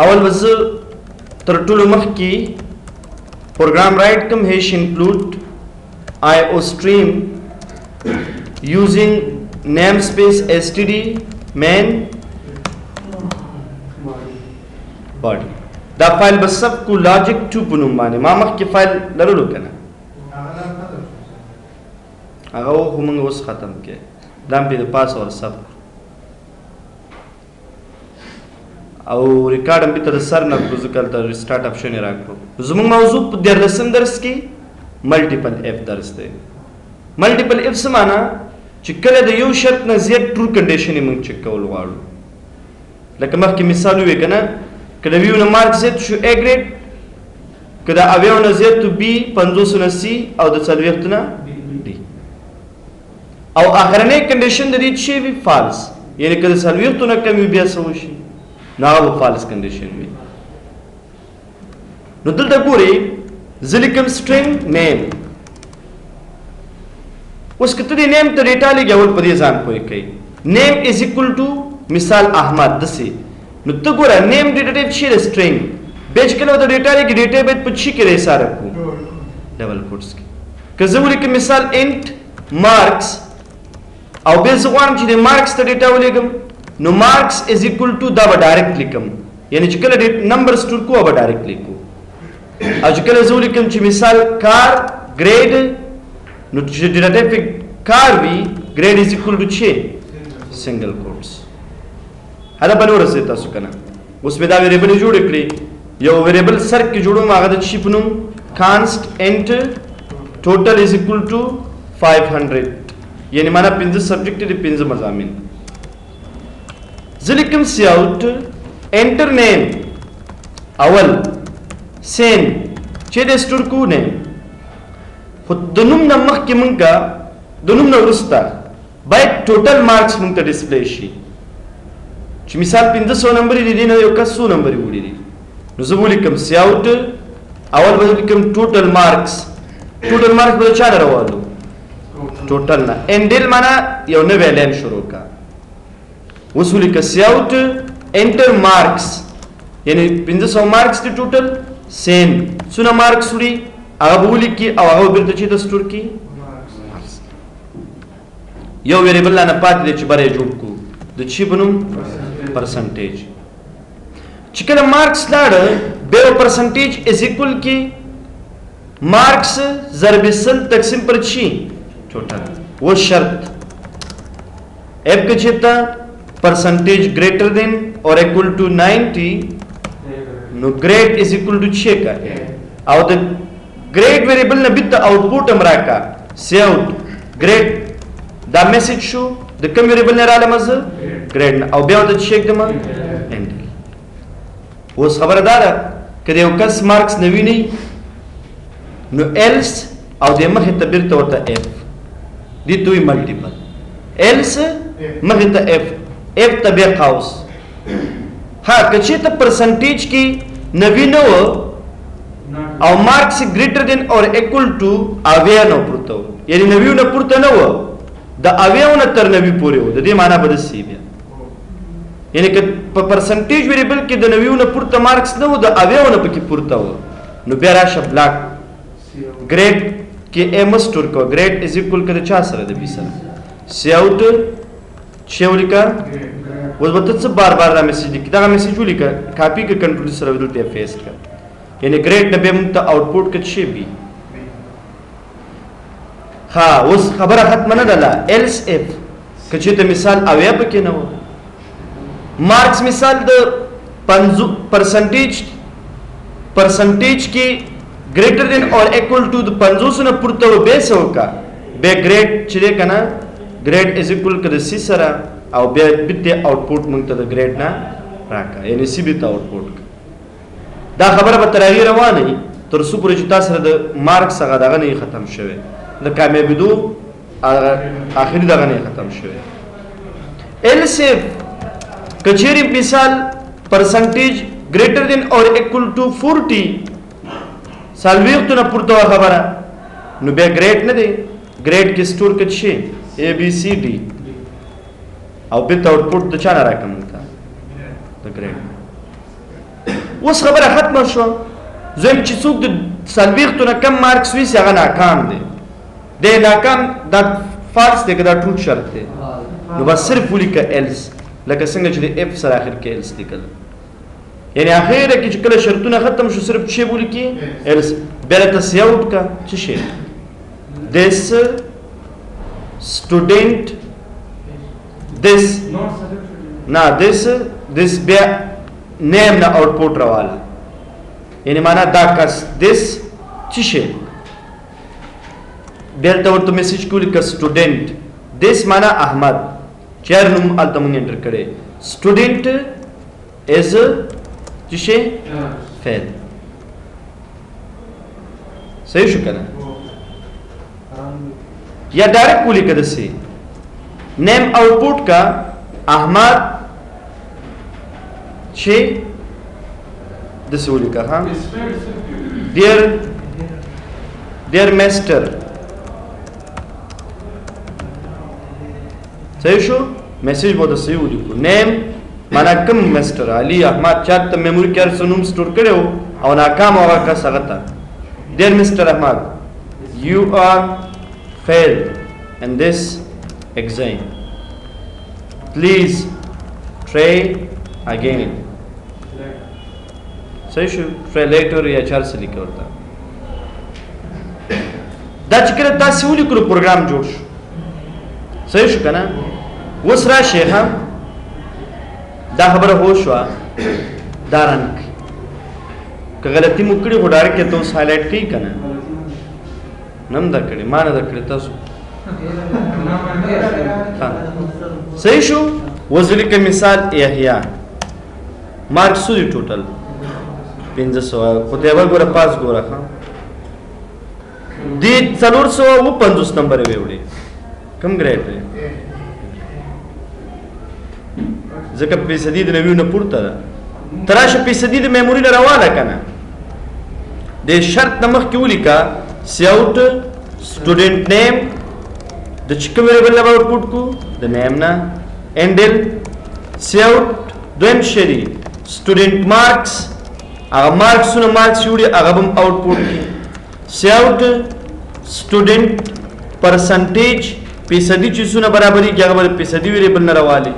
اول وز تر ټولو مخکې program write کوم هیش include IO stream using namespace std main body دا فایل بس سب کو logic 2 په نوم باندې ما مخکې فایل لرلو کنه هغه هم اوس ختم کې دام په پاس اور سب او ریکارډ هم به تر سر نه ذکر تر ریسټارټ اپشن راکړو زموږ موضوع په 13 درس کې ملټیپل اف درس دی ملټیپل اف څه معنی چې کله د یو شرط نه زیات ټرو کنډیشن موږ چک کول غواړو لکه مخکې مثال وی کنه کله ویو نه مارک زیات شو A ګریډ کله اویو نه زیات B 500 نه C او د 40 نه D او اخرنه کنډیشن د دې شی وی فالس یعنی کله 40 نه کم بیا څه وشي نه و فالس کنډیشن وی نو دلته ګوري زلیکم سټرینګ نیم اوس کته دې نیم ته ډیټا لګي اول په دې ځان کوی کوي نیم از ایکوال ټو مثال احمد دسي نو ته ګوره نیم ډیټا ټایپ شي سټرینګ بیچ کله د ډیټا لګي ډیټا به په چی کې رساره کو ډبل کوټس کې کزه ولیکم مثال انت مارکس او به زغوان چې د مارکس ته ډیټا ولګم نو مارکس از ایکوال ټو دا به ډایرکټ لیکم یعنی چې کله نمبر سٹور کو به ډایرکټ لیکو او چې کله زه ولیکم چې مثال کار ګریډ نو چې ډیټا ټایپ کار وی ګریډ از ایکوال ټو چی سنگل کوټس دا په نور څه تاسو کنه اوس به دا ویریبل جوړ کړی یو ویریبل سر کې جوړو ماغه د چی پنوم کانست انت ټوټل از ایکوال ټو 500 یعنی معنا 15 سبجیکټ دي 15 مضامین زلیکم سی اوټ انټر نیم اول سین چې د سٹور کو نه خو د نوم نه مخکې مونږه د نوم نه ورسته باید ټوټل مارکس مونږ ته ډسپلی شي چې مثال 500 نمبر دي نه یو 100 نمبر وړي دي نو زه ولیکم سی اوټ اول به ولیکم ټوټل مارکس به چا راوړو ټوټل نه انډل معنا یو نوې لین شروع کا اوس ولیکم سی اوټ انټر مارکس یعنی 500 مارکس دي ټوټل سین څونه مارکس وړي هغه ولیکي او هغه بیرته چې د سٹور کې یو ویریبل نه پاتې چې بره جوړ کو د چی بنوم پرسنټیج چې کله مارکس لاړ به پرسنټیج از ایکوال کې مارکس ضرب سل تقسیم پر چی ټوټل وہ شرط اف کې چتا percentage greater than or equal to 90 no grade is equal to check او the grade variable نه بیت output امراکا say out grade دا message شو د کوم variable نه رااله مزه grade او بیا د check دما end اوس خبردار کله یو کس مارکس نه ویني نو else او د مخه تعبیر ته ورته f دي دوی ملټیپل else مخه ته f f تبع قوس ها کچې ته پرسنټیج کې نوی نو او مارکس greater than or equal to اویا نو پورته یعنی نوی نه پورته نه و د اویا نه تر نوی پورې و د دې معنی بد سی بیا یعنی که په پرسنټیج ویریبل کې د نوی نه پورته مارکس نه و د اویا نه پکې پورته و نو بیا راشه بلاک ګریډ کې ام سٹور کو ګریډ از ایکوال کړه چا سره د بي سره سی اوټ شیولیکا اوس به ته بار بار دا میسج لیکي دا میسج ولیکه کاپی کې کنټرول سره ودلته پیسټ کړه یعنی ګریډ نه به موږ ته آوټپوټ کې شي بي ها اوس خبره ختم نه ده else if کچې ته مثال اویا پکې نه و مارکس مثال د 50% کې greater than or equal to د 500 نه پورته و به سو کا به ګریډ چې کنه ګریډ از ایکوال کړه سی سره او بیا بیت آوټپوټ موږ ته د ګریډ نه راکا یعنی سی بیت آوټپوټ دا خبره به ترغیر روانه تر څو پورې چې تاسو د مارکس هغه دغه نه ختم شوه د کامیابیدو اخري دغه نه ختم شوه else if کچېری مثال پرسنټیج greater than or equal to 40 سالویختو نه پورته خبره نو بیا ګریډ نه دی ګریډ کې سٹور کړي شي A B C D او بیت آوټپوټ د چا نه راکم تا د ګریډ اوس خبره ختمه شو زم چې څوک د سلويختو نه کم مارکس وي هغه ناکام دی د ناکام دا فالس دی که دا ټروت شرط دی نو بس صرف ولیکه ایلس لکه څنګه چې د اف سره اخر کې ایلس لیکل یعنی اخر کې چې کله شرطونه ختم شو صرف چې ولیکي ایلس بیا ته سیاوټ کا څه شي this student this this بیا name نه output راواله یعنی معنا دا کس this څه شي بیا ته ورته میسج کولی ک سټوډنټ this معنا احمد چیر نوم الته مونږ انټر کړي سټوډنټ از څه شي فعل صحیح شو کنه یا ډایرکټ کولی ک دسي name output کا احمد شي دسي ولیکه ها dear master صحیح شو میسج بہت صحیح ولیکو نیم معنا کم مستر علي احمد چاته میموري کار سنوم سٹور کړو او ناکام هغه کا سغتا dear Mr. Ahmad you are failed in this exam please try again صحیح شو try later یا چار سے لیکه ورته دا چې کله تاسو ولیکلو پروګرام جوړ شو صحیح شو کنه اوس راشي ها دا خبره هو شو دا رنګ که غلطي مو کړې خو ډایرکټ ته اوس هایلایټ کړئ کنه نم دا کړې ما نه دا کړې تاسو صحیح شو وزلی که مثال احیا مارکس سو دی ټوټل 500 خو ته ور ګوره پاس ګوره ها دی 450 نمبر ویوړي کم ګریډ دی ځکه فیصدي د نویو نه پورته ده تراشه فیصدي د میموري نه راواله کنه د شرط نمخ کې ولیکا سیاوټ سټوډنټ نیم د چکم ویریبل نه آوټپوټ کو د نیم نه انډل سیاوټ دویم شری سټوډنټ مارکس هغه مارکسونه مارکس جوړي هغه هم آوټپوټ کی سیاوټ سټوډنټ پرسنټیج فیصدي چیزونه برابرۍ کې هغه فیصدي ویریبل نه راوالي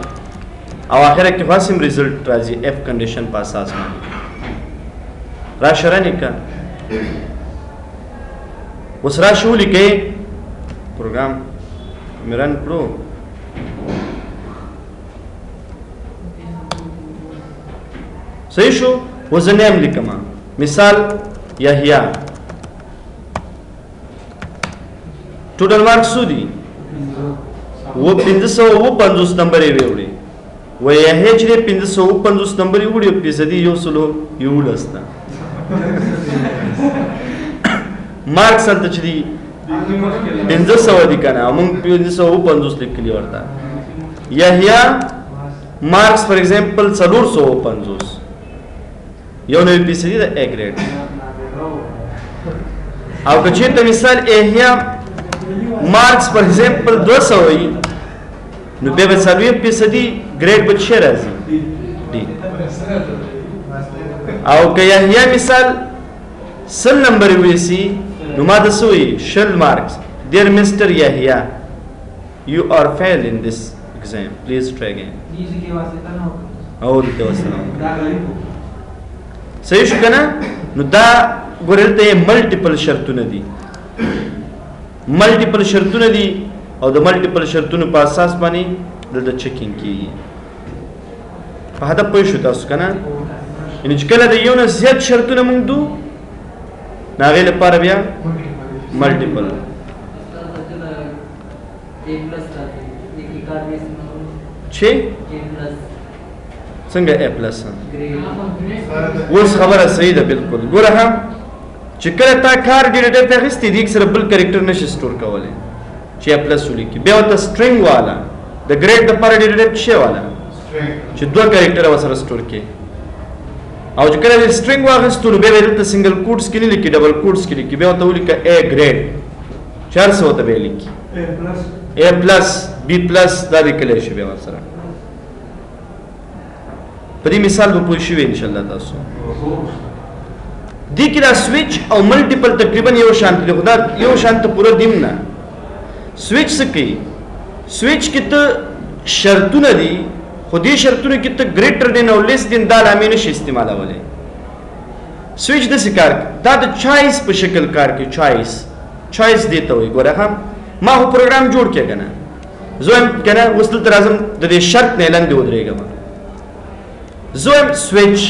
او اخره کې خاصم ریزلټ راځي اف کنډیشن په اساس باندې را شرنه کا وسرا شولې کې پروګرام میران پرو صحیح شو وزنیم لیکما مثال یحیی ټوټل مارکس دي و 550 نمبر یې ویوړي و یحیی چې 550 نمبر یې وړي فیصدي یو سلو یو لستا مارکس انت چې دي 500 دي کنه موږ 550 لیکلي ورته یحیی مارکس فار ایگزامپل 450 یو نوې فیصدي د ا ګریډ او که چېرته مثال یحیی مارکس فار ایگزامپل 200 وي نو بیا به 40% ګریډ به څه راځي ډي او که یحیی مثال 100 نمبر ویسي نو ما د سوې 100 مارکس ډیر مستر یحیی you are failed in this exam please try again او دې وسلام صحیح شو کنه نو دا ګورته ملټیپل شرطونه دي ملټیپل شرطونه دي او د ملټیپل شرطونو په اساس باندې د چیکینګ کیږي په هدا پوه شو تاسو کنه ان چې کله د یو نه زیات شرطونه موږ دو ناغې لپاره بیا ملټیپل چې څنګه ا پلس اوس خبره صحیح ده بالکل ګوره هم چې کله تا کار ډیټا ته غستې دي سره بل کریکټر نشي سٹور کولای چې ا پلس ولیکي بیا ته سټرینګ والا د ګریډ د پر ډیټا څه والا چې دوه کریکټر وسره سٹور کې او چې کله سټرینګ واغستو به ورته سنگل کوټس کې نه لیکي ډبل کوټس کې لیکي بیا ته ولیکه ا ګریډ 400 ته به لیکي ا پلس بی پلس دا لیکل شي بیا سره په دې مثال به پوه شئ ان شاء الله تاسو دې کې دا سویچ او ملټیپل تقریبا یو شان دي خو دا یو شان ته پوره دیم نه سویچ څه کوي سویچ کې ته شرطونه دي خو دې شرطونه کې ته ګریټر دین او لیس دین دا لامل نشي استعمالولی سویچ د کار دا د چوایس په شکل کار کوي چوایس دی ته وایي ګوره هم ما هو پروګرام جوړ کړی کنه زه هم کنه اوس دلته راځم د دې شرط نه لاندې ودرېږم زه هم سویچ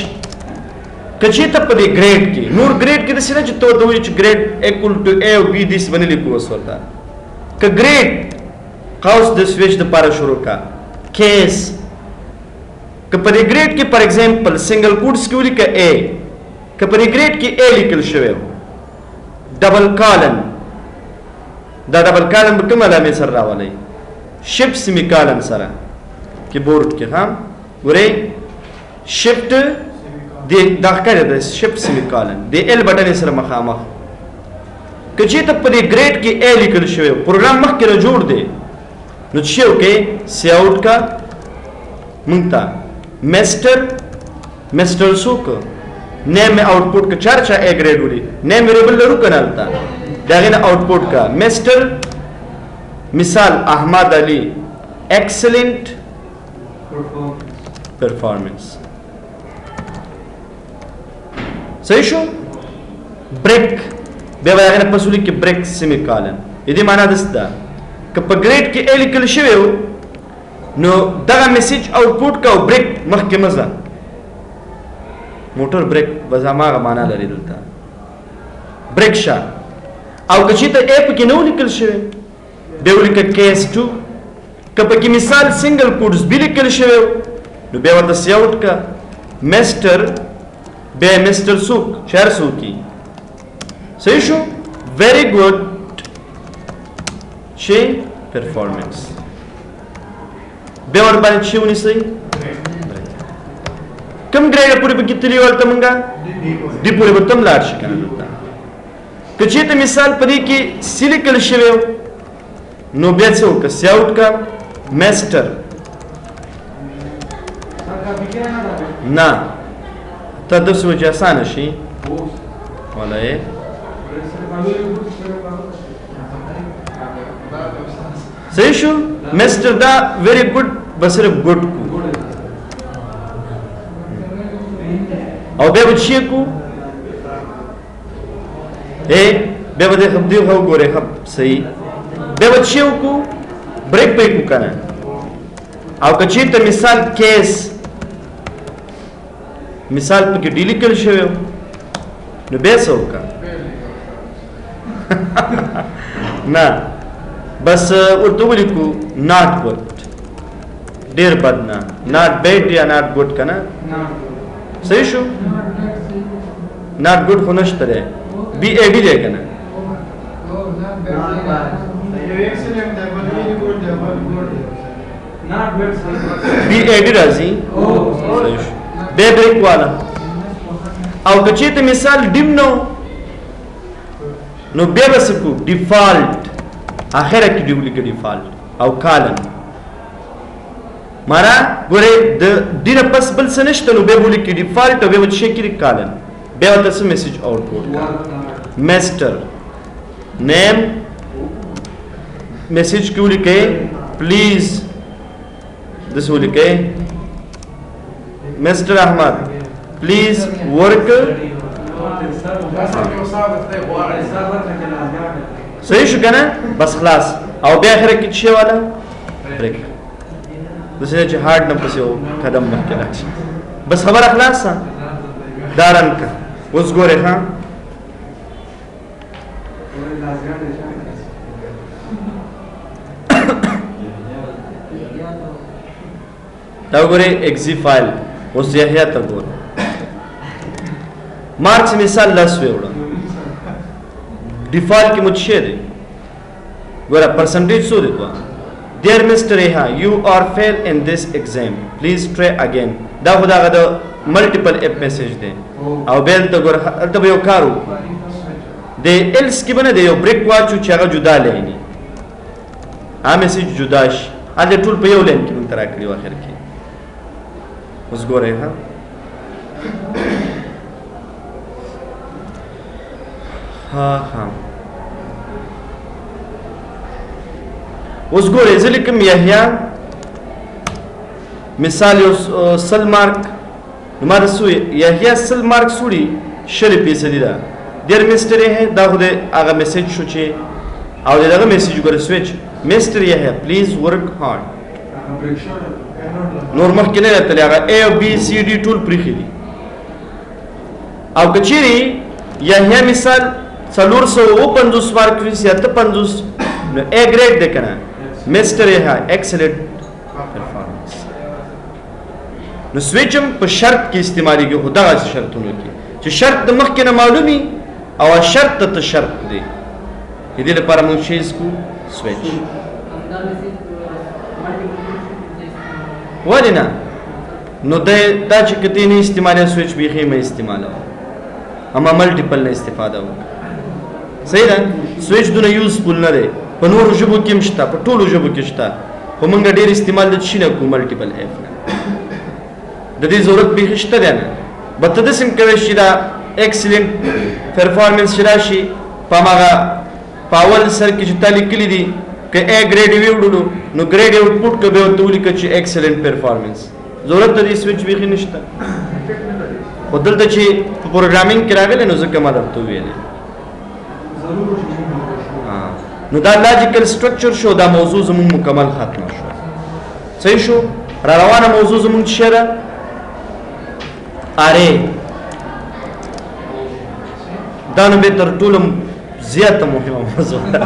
که چېرته په دې ګریډ کې نور ګریډ کې داسې نه چې ته ورته وایي چې ګریډ equal to A او B داسې به نه لیکو اوس ورته که ګریډ قوس د سویچ دپاره شروع کا کیس که په دې ګریډ کې پر ایگزامپل سنگل کوټس کې ولیکه A که په دې ګریډ کې A لیکل شوی ډبل کالن دا ډبل کالن به کوم علامې سره راولئ شفټ سیمی کالن سره کیبورډ کې هم ګورئ شفټ دا ښکاري ده شفټ سیمی کالن د L بټن سره مخامخ که چېرته په دې ګریډ کې A لیکل شوی پروګرام مخکې نه جوړ دی نو څه وکړئ سی آوټ کا مونږ ته میسټر څوک نیم आउटपुट का चर्चा A grade उड़ी name variable लरू कनालता दागिना आउटपुट का मिस्टर मिसाल अहमद Ali excellent performance सही show break बेवागना पसुली के ब्रेक सेमीकोलन यदि माना दस्ता क ग्रेड के ए लिखल शवे नो दगा मैसेज आउटपुट का ब्रेक मख के मजा मोटर ब्रेक वजामा माना लरी दलता ब्रेक शा او کچې ته اپ کې نو لیکل شوی به ولیکه کیس 2 کپه کې مثال سنگل کوډز به لیکل شوی نو به ورته سی آوټ کا مستر به مستر سوک 400 کی صحیح شو very good شي performance به ور باندې شي ونی صحیح کم ګریډ پورې په کې تلی ولته مونږه دی پورې به تم لاړ شي کنه که چېرته مثال په دې کې سی لیکل شوی نو بیا څه وکړه سی آوټ کا میسټر نه ته درس وجه اسانه شي ولای صحیح شو میسټر دا ویری ګډ بسره ګډ کو او بیا وچی کو اے بیا به خب دی خو ګوره خب صحیح بیا وچی کو بریک پې کو کنه او کچې ته مثال کیس مثال په کې ډیلی کړ شوی نو بیا څه وکړه نه بس ورته ولیکو not good ډیر بد نه not bad یا not good کنه صحیح شو not good خو نشته دی بی ای ڈی دی کنه بی ای ڈی راځي بے بریک والا او کچې ته مثال ډیم نو بیا بس کو ډیفالت اخره کې دی ولیکه ډیفالت او کالن مارا ګوره د دینه پس بل څه نشته نو به ولیکه ډیفالت او به وچې کې کالن بیا تاسو میسج آوټپوټ کا مستر نیم میسج کې ولیکه پلیز دسه ولیکه مستر احمد پلیز ورک صحیح شو کنه بس خلاص او بیا اخر کې څه والا بریک دسه چې هارد نه پسې قدم مخکې راځي بس خبر خلاص دارن کا اوس ګوره ها دا ګوره اگزی فایل اوس یحیی ته ګوره مارکس مثال لاس وړه ډیفالت کې متشه دی ګوره پرسنټیج سو دی dear mr reha you are fail in this exam please try again دا خو دا د ملټیپل اپ میسج دی او بیل ته ګوره ته یو کارو د ایلس کې باندې یو بریک واچو چې هغه جدا لینی ا میسج جدا شي ا ټول په یو لین کې مونږ ترا کړی واخر کې اوس ګورئ ها اوس ګورئ زه لیکم یحیی مثال یو 100 مارک نو ما د یحیی 100 مارکس وړي 100% ده ډېر میسټر یې دا خو د هغه میسج شو چې او دغه میسج ګورئ سویچ میسټر یحیی پلیز ورک هارډ نور مخکې نه راته هغه A او B C D ټول پریښي دي او که چیرې یحیی مثال 450 مارک ویسي یا 50 نو A ګریډ دی که نه میسټر یحیی ایکسلنټ پرفارمنس نو سویچ هم په شرط کې استعمالیږي خو دغسې شرطونو کې چې شرط د مخکې نه معلومي او شرط ته شرط دی د دې لپاره موږ چیز کو سویچ ولې نه نو دا چې کتې نه استعماله سویچ بیخي مې استعماله اما ملټیپل نه استفاده وکړه صحیح ده سویچ دونه یوزفول نه دی په نورو ژبو کې هم شته په ټولو ژبو کې شته خو موږ ډېر استعمال د شي نه کوو ملټیپل ایف نه د دې ضرورت بیخي شته دی نه به ته داسې هم کوی شي دا ایکسلنټ پرفارمنس چې راشي په هماغه په اول سر کې چې تا لیکلي دي که A ګریډ یې وړلو نو ګریډ یې آوټپوټ که بیا ورته ولیکه چې ایکسلنټ پرفارمنس ضرورت د دې سویچ بیخي نشته خو دلته چې په پروګرامینګ کې راغلی نو ځکه ما درته وویلې نو دا لاجیکل سټرکچر شو دا موضوع زموږ مکمل ختمه شو صحیح شو را روانه موضوع زموږ څه ده اره دا نو به تر ټولو زیاته مهمه موضوع ده